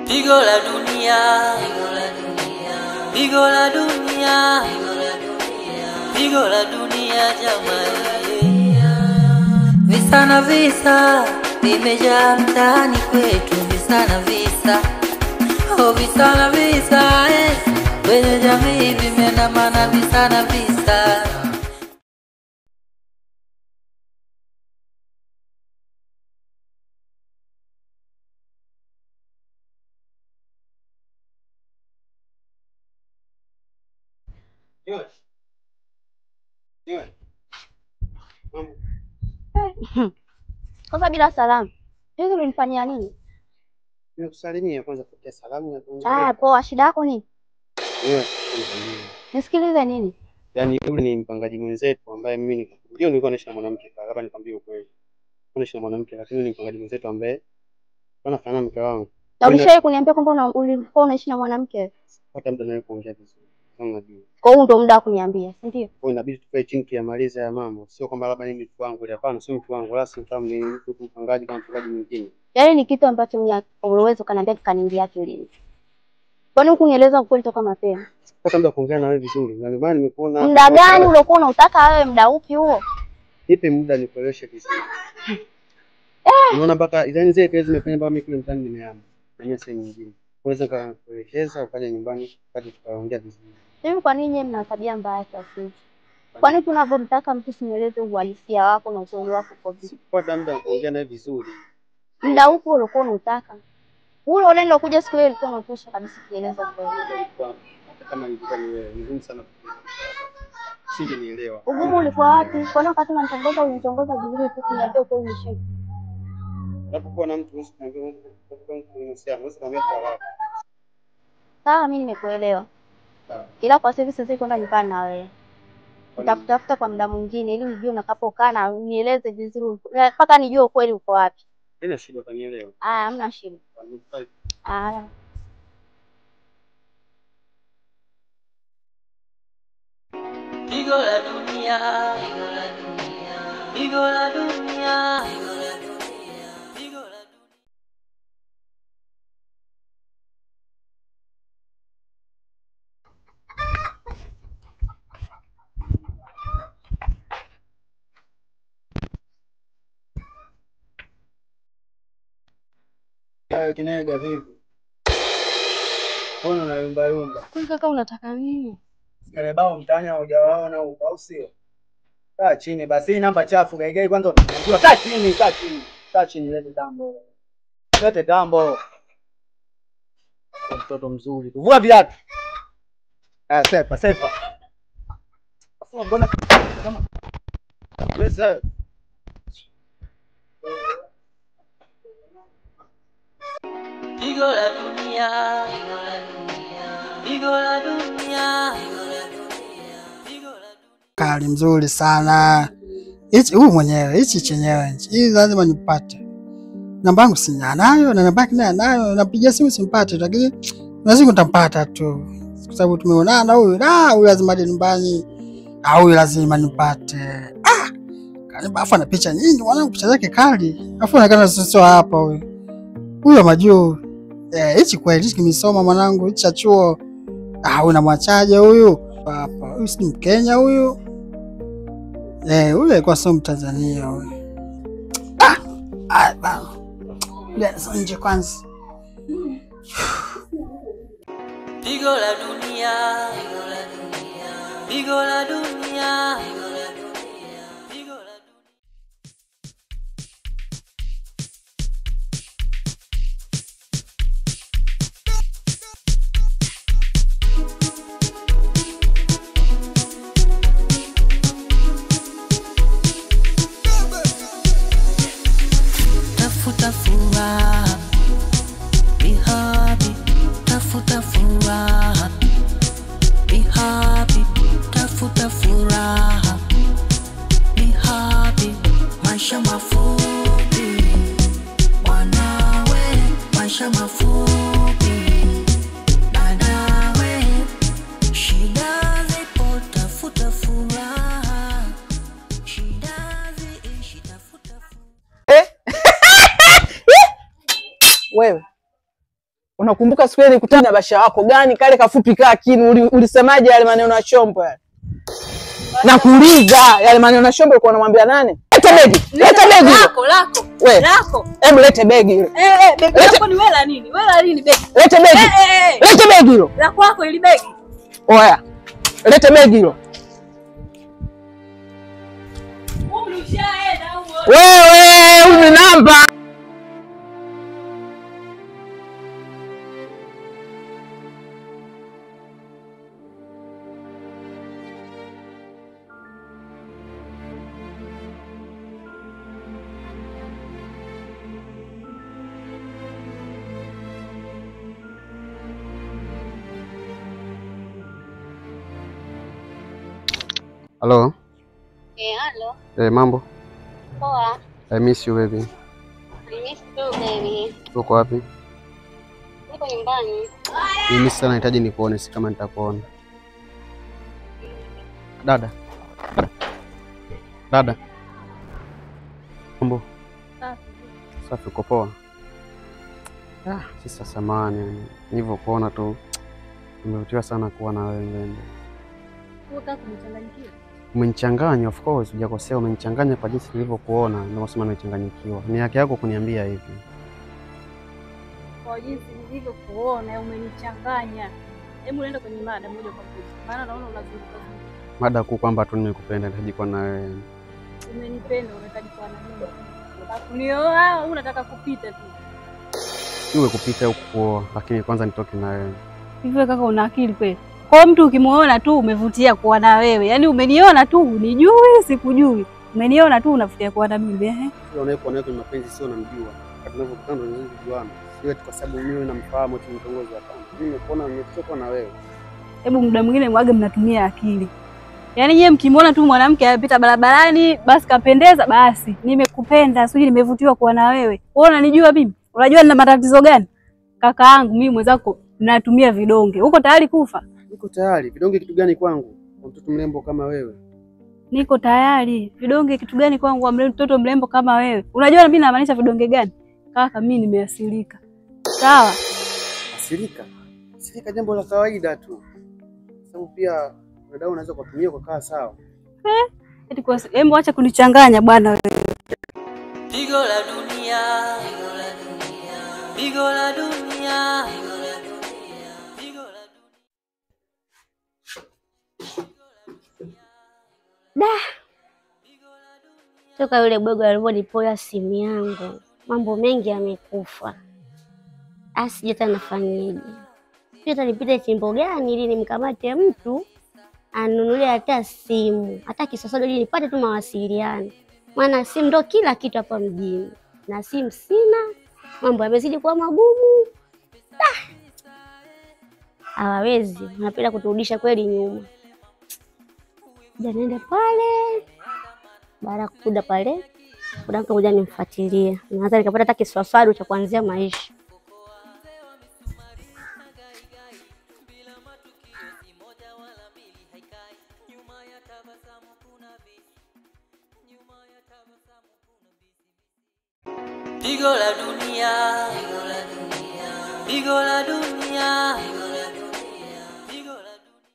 Pigo la dunia, pigo la dunia, pigo la dunia jamani. Visa na visa vimejaa mtaani kwetu, visa na visa, oh visa na visa, kwenye jamii vimeandamana visa na visa. Kwanza bila salamu. Hivi unanifanyia nini? Nimekusalimia kwanza kwa salamu na Poa, shida yako nini? wewe. Nisikilize nini? Yaani yule ni mpangaji mwenzetu ambaye mimi nilikuwa naishi na mwanamke, labda nikwambie ukweli. Naishi na mwanamke lakini ni mpangaji mwenzetu ambaye anafanana mke wangu. Na ulishawahi kuniambia kwamba ulikuwa unaishi na mwanamke? Hata muda naye kuongea vizuri. Unajua. Kwa hiyo ndio muda wa kuniambia, si ndio? Kwa hiyo inabidi tukae chini tuyamalize ya mambo. Sio kwamba labda ni mtu wangu, hapana, sio mtu wangu, wala si kama ni mtu mpangaji kama mpangaji mwingine. Yaani ni kitu ambacho unaweza kaniambia kikaniingia akilini. Kwani hukunieleza ukweli toka mapema? Hata muda kuongea na wewe vizuri. Na maana nimekuona. Muda gani uliokuwa unataka wewe, muda upi huo? Nipe muda nikueleweshe vizuri. Unaona mpaka idhani zile kazi zimefanya mpaka mimi kule mtani nimehama. Na nyinyi sasa nyingine. Unaweza kuelekeza ukaja nyumbani hadi tukaongea vizuri. Hivi kwa nini nyinyi mna tabia mbaya kiasi? Kwani tunavyomtaka mtu simueleze uhalisia wako na ukweli wako kwa vipi? Kwa muda kuongea naye vizuri. Muda upi uliokuwa unataka? Ule unaenda kuja siku ile ilikuwa unatosha kabisa kueleza kwa hata kama ilikuwa ni ngumu sana. Singenielewa. Ugumu ulikuwa wapi? Kwa nini wakati unanitongoza unitongoza vizuri tu kuniambia ukweli nishibe? Unapokuwa na mtu usikwambie usikwambie kwa wapi. Sawa, mimi nimekuelewa. Ila kwa sasa siwezi kwenda nyumbani na wewe. Nitakutafuta kwa muda mwingine ili ujue unakapokaa na unieleze vizuri mpaka nijue ukweli uko wapi. Ina shida utanielewa. Hamna shida. Pigo la dunia, pigo la dunia, pigo la dunia, pigo la dunia, pigo la dunia. Kinega vipi? Mbona unayumba yumba? Kwa kaka unataka nini? Wale bao mtanya hujawaona huko au sio? Kaa chini basi, hii namba chafu gaigai kwanza unajua. Kaa chini, kaa chini. Kaa chini lete dambo. Lete dambo. Mtoto mzuri. Vua viatu. Sepa, sepa. Afu mbona kama pesa. Pigo la dunia, pigo la dunia, pigo la dunia, pigo la dunia, pigo la dunia. Kali mzuri sana. Hichi huu mwenyewe, hichi chenyewe. Hii lazima nipate. Namba yangu sina nayo na namba yake nayo. Napigia simu simpate lakini lazima nitampata tu. Kwa sababu tumeonana huyu. Huyu lazima aje nyumbani. Huyu lazima nipate. Afu ana picha nyingi, mwanangu picha zake kali. Afu anaonekana sio hapa huyu. Huyu majuu. Hichi kweli hichi kimesoma mwanangu, hichi cha chuo. Huyu namwachaje huyu? Hapa. Huyu si Mkenya huyu. Huyu alikuwa sio Mtanzania huyu. Bana. Ndio nje kwanza. Pigo la dunia, pigo la dunia, pigo la dunia, pigo la dunia, pigo la dunia. Tafuta furaha, be happy. Tafuta furaha, be happy. Tafuta furaha, be happy. Maisha mafupi, mwanawe. Maisha mafupi, dadawe. Shida zipo, tafuta furaha. Shida ziishi, tafuta furaha. Wewe. Unakumbuka siku ile nikutana na basha wako gani kale kafupi kaa kini ulisemaje yale maneno ya shombo yale? Nakuuliza yale maneno ya shombo ulikuwa unamwambia nani? Lete begi. Lete begi. Lako. Wewe. Lako. Hebu lete begi hilo. Begi lako ni wela nini? Wela nini begi? Lete begi. Lete begi hilo. La kwako ili begi. Oya. Lete begi hilo. Wewe, uni namba. Halo? Halo. Mambo? Poa. I miss you baby. I miss you baby. Uko wapi? Niko nyumbani. Mimi sana nahitaji nikuone, si kama nitakuona. Dada. Dada. Mambo? Safi, uko poa? Sasa samahani, nilivyokuona tu nimevutiwa sana kuwa na wewe. Unataka kunichanganyikia? Umenichanganya, of course, hujakosea, umenichanganya kwa jinsi nilivyokuona, ndio nasema nimechanganyikiwa. Ni haki yako kuniambia hivi. Kwa jinsi nilivyokuona umenichanganya. Hebu nenda kwenye mada moja kwa moja. Maana naona unazunguka. Mada kuu kwamba tu nimekupenda, nahitaji kuwa na wewe. Umenipenda, unahitaji kuwa na mimi. Unioa au unataka kupita tu? Iwe kupita au kuoa, lakini kwanza nitoke na wewe. Hivyo kaka una akili kweli? Kwa mtu ukimuona tu umevutia kuwa na wewe. Yaani umeniona tu unijui, sikujui. Umeniona tu unavutia kuwa na mimi, Sio unaikuwa nayo kwenye mapenzi, sio unamjua. Tunapokutana ndio tunajuana. Sio kwa sababu mimi namfahamu tu mtongozi hapana. Mimi nimekuona nimechoka na wewe. Hebu muda mwingine mwage mnatumia akili. Yaani yeye mkimwona tu mwanamke anapita barabarani, basi kapendeza, basi nimekupenda, sijui nimevutiwa kuwa na wewe. Wewe unanijua mimi? Unajua nina matatizo gani? Kaka yangu mimi mwenzako natumia vidonge. Uko tayari kufa? Niko tayari. Vidonge kitu gani kwangu? Kwa mtoto mrembo kama wewe. Niko tayari. Vidonge kitu gani kwangu kwa mtoto mrembo kama wewe? Unajua mimi namaanisha vidonge gani? Kaka mimi nimeasilika. Sawa? Asilika? Asilika jambo la kawaida tu. Sababu pia dada unaweza kutumia kwa kaa sawa. Eti kwa hebu acha kunichanganya bwana wewe. Pigo la dunia, pigo la dunia, pigo la dunia, pigo la dunia, pigo la dunia. Toka yule bwego aliponipoa simu yangu, mambo mengi yamekufa. Sijui hata nafanyaje. Sijui hata nipite chimbo gani ili nimkamate mtu anunulie hata simu, hata kisosado ili nipate tu mawasiliano. Maana simu ndo kila kitu hapa mjini. Na simu sina, mambo yamezidi kuwa magumu. Hawawezi, wanapenda kuturudisha kweli nyuma. Nenda pale. Baada ya kukuda pale, kuna mtu kuja nimfuatilia. Naanza nikapata hata kiswafari cha kuanzia maisha. Pigo la dunia, pigo la dunia, pigo la dunia, pigo la dunia, pigo la dunia.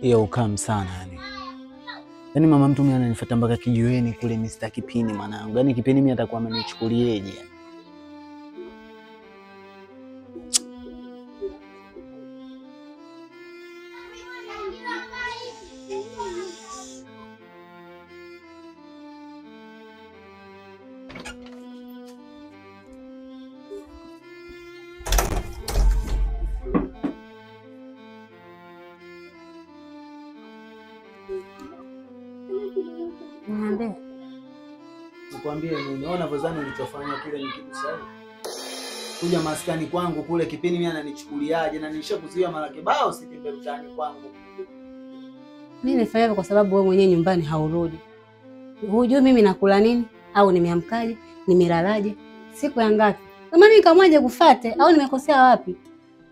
Hiyo ukam sana yani. Yaani mama mtu mimi ananifuata mpaka kijiweni kule Mr. Kipini mwanangu. Yaani Kipini mimi atakuwa amenichukulieje? Niambie. Nikwambie unaona vozani ulichofanya kile ni kitu sahihi. Kuja maskani kwangu kule Kipini mimi ananichukuliaje na nilishakuzuia mara kibao sitembe mtaani kwangu. Mimi nifanya hivyo kwa sababu wewe mwenyewe nyumbani haurudi. Hujui mimi nakula nini au nimeamkaje, nimelalaje, siku ya ngapi? Kama nini kamwaje kufuate au nimekosea wapi?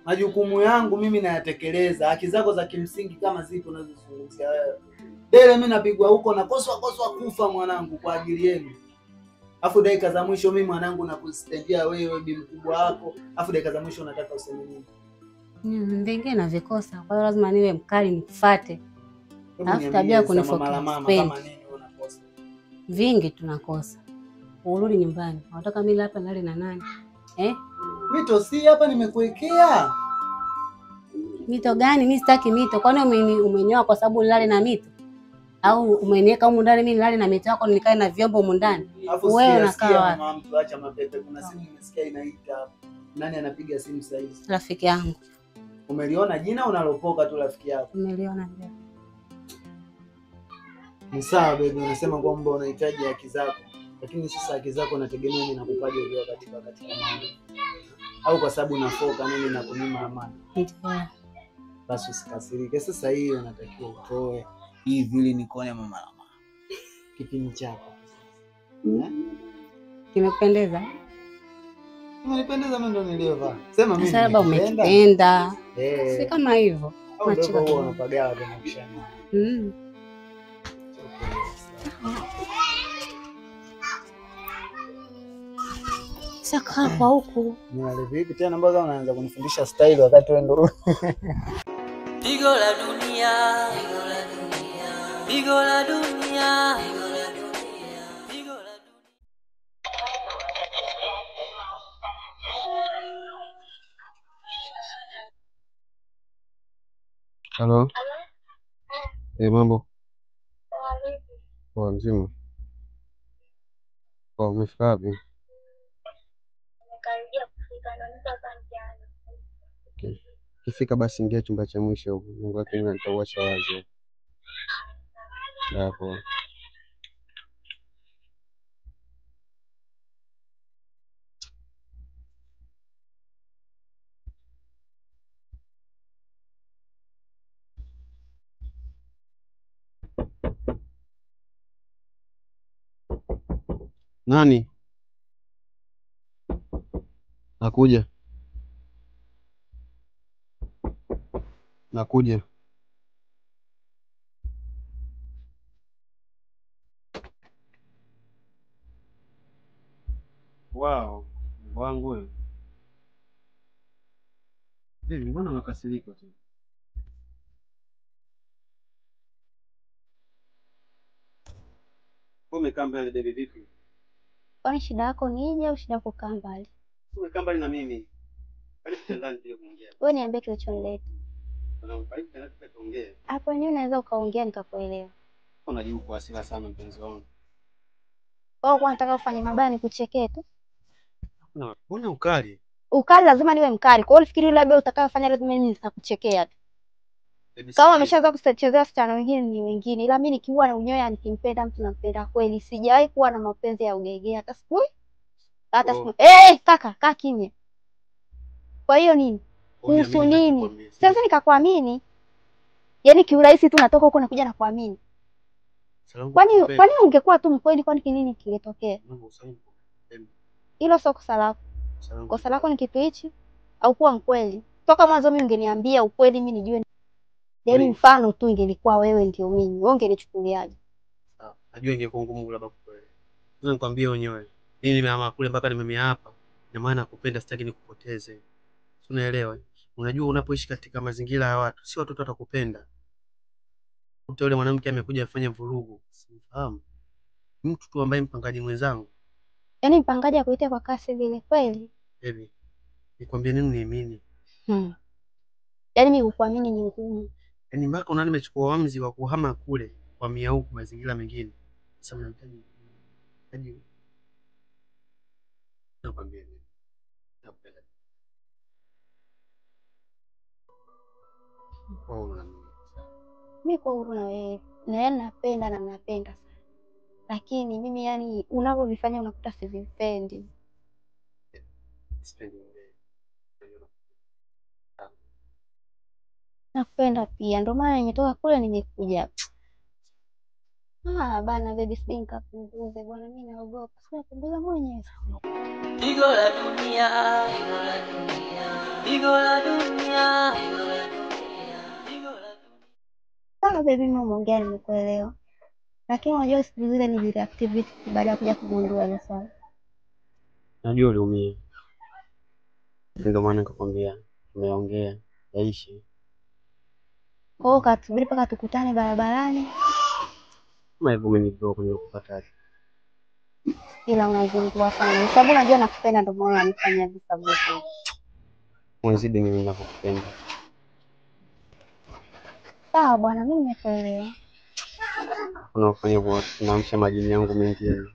Majukumu yangu mimi nayatekeleza. Haki zako za kimsingi kama zipo unazozungumzia wewe. Dele mimi napigwa huko na koswa kufa mwanangu kwa ajili yenu. Afu dakika za mwisho mimi mwanangu nakustendia wewe bi mkubwa wako. Afu dakika za mwisho unataka useme nini? Vingine na vikosa. Kwa hiyo lazima niwe mkali nikufuate. Alafu tabia kunifoka kama nini unakosa? Vingi tunakosa. Urudi nyumbani. Unataka mimi hapa nale na nani? Mito si hapa nimekuwekea. Mito gani? Mimi sitaki mito. Kwani umenioa kwa sababu nilale na mito? Au umeniweka humu ndani mimi nilale na mito yako nikae na vyombo humu ndani? Wewe unakaa wapi? Mama mtu acha mapepe. Kuna simu nimesikia inaita hapa. Nani anapiga simu sasa hivi? Rafiki yangu. Umeliona jina unalopoka tu rafiki yako? Umeliona ndio. Ni sawa baby, unasema kwamba unahitaji haki zako. Lakini sasa haki zako nategemea mimi nakupaje hiyo katika mambo. Au kwa sababu unafoka mimi na kunima amani. Ndio. Basi usikasirike. Sasa hiyo unatakiwa utoe. Hii vile nikuone mama mama. Kipindi chako. Kimekupendeza? Umenipendeza mimi ndo niliyovaa. Sema mimi. Sasa umekipenda. Si kama hivyo. Unachika tu unapagawa tena kishana. Saka kwa huku. Ni vipi tena mbona unaanza kunifundisha style wakati wewe ndo Pigo la dunia, pigo la dunia, pigo la dunia, pigo la dunia, pigo la dunia. Halo. Mambo. Poa mzima. Umefika wapi? Nikaribia kufika na nitaka Okay. Kifika basi ingia chumba cha mwisho huko. Mungu wake mimi nitauacha wazi. Hapo. Nani? Nakuja. Wow, wangu wewe. Mbona unakasirika tu? Umekaa mbali baby vipi? Kwani shida yako nije au shida yako kaa mbali? Umekaa mbali na mimi. Karibu ndani ndio kuongea. Wewe niambie kilichonileta. Karibu tena tuongee. Hapo ni unaweza ukaongea nikakuelewa. Unajibu kwa hasira sana mpenzi wangu. Wewe kwa unataka ufanye mabaya nikuchekee tu? Mbona ukali? Ukali lazima niwe mkali. Kwa hiyo ulifikiri labda utakayofanya lazima mimi nitakuchekea tu. Kama ameshaanza kuchezea wasichana wengine ni wengine, ila mimi nikiwa na unyoya nikimpenda mtu nampenda kweli. Sijawahi kuwa na mapenzi ya ugege hata siku. Kaka, kaa kimya. Kwa hiyo nini? Kuhusu nini? Sasa nikakuamini. Yaani kiurahisi tu natoka huko nakuja na kuamini. Kwani ungekuwa tu mkweli kwani kinini kingetokea? Hilo sio kosa lako. Kosa lako ni kitu hichi au kuwa mkweli. Toka mwanzo mimi ungeniambia ukweli mimi nijue. Yaani mfano tu ingelikuwa wewe ndio mimi. Wewe ungenichukuliaje? Najua ingekuwa ngumu labda kukweli. Sasa nikwambie wenyewe. Mimi nimeama kule mpaka nimehamia hapa. Na maana nakupenda sitaki nikupoteze. Unaelewa? Unajua unapoishi katika mazingira ya watu, si watoto watakupenda. Mtu yule mwanamke amekuja afanye vurugu. Sifahamu. Mtu tu ambaye mpangaji mwenzangu. Yaani mpangaji akuita kwa kasi vile kweli? Baby. Nikwambie nini niamini? Yaani mimi kukuamini ni ngumu. Yaani mpaka unani nimechukua uamuzi wa kuhama kule kwa mia huku mazingira mengine. Sasa unahitaji nakwambia nini? Napenda. Mimi kwa huru na wewe. Na yeye napenda na napenda sana. Lakini mimi yani unavyovifanya unakuta sivipendi. Sipendi. Nakupenda pia. Ndio maana nimetoka kule nimekuja. Bana baby sijui nikapunguze bwana, mimi naogopa. Sina punguza mwenyewe. Pigo la dunia, pigo la dunia, pigo la dunia, pigo la dunia, pigo la dunia. Sawa baby, mimi umeongea nimekuelewa. Lakini unajua siku zile ni zile activity baada ya kuja kugundua ile swali. Najua uliumia. Ndio maana nikakwambia tumeongea yaishi. Kwa hiyo katusubiri mpaka tukutane barabarani. Kama hivyo mimi ndio kwenye kupata. Ila unazingua sana. Sababu unajua nakupenda ndio maana unanifanyia visabu hivi. Mwenzidi mimi ninakupenda. Sawa bwana, mimi nimekuelewa. Unafanya kwa naamsha majini yangu mengine.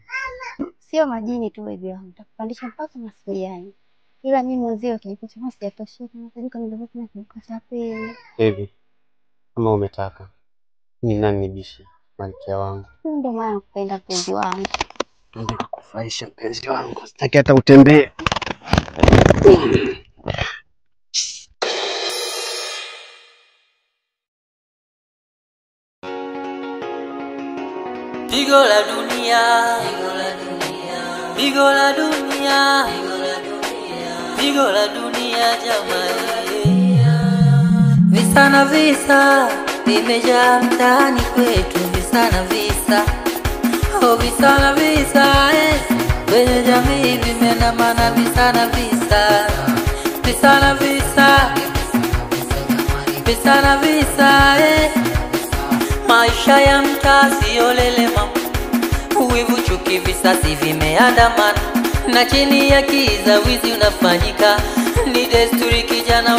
Sio majini tu baby wangu. Nitakupandisha mpaka Masiliani. Ila mimi mwenzio kilikucha masi yatosheka. Najua kama ndio kuna kukata pili. Hivi. Kama umetaka. Ni nani nibishi? Malkia wangu. Ndio maana nakupenda mpenzi wangu. Ndio kufaisha mpenzi wangu. Sitaki hata utembee. Pigo la dunia, pigo la dunia, pigo la dunia, pigo la dunia, pigo la dunia jamani. Visa na visa vimejaa mtaani kwetu, visa na visa, oh visa na visa, kwenye jamii vimeandamana visa na visa, visa na visa, visa na visa, maisha ya mtaa sio lele mama. Uwivu, chuki, visasi vimeandamana, na chini ya kiza wizi unafanyika. Ni desturi kijana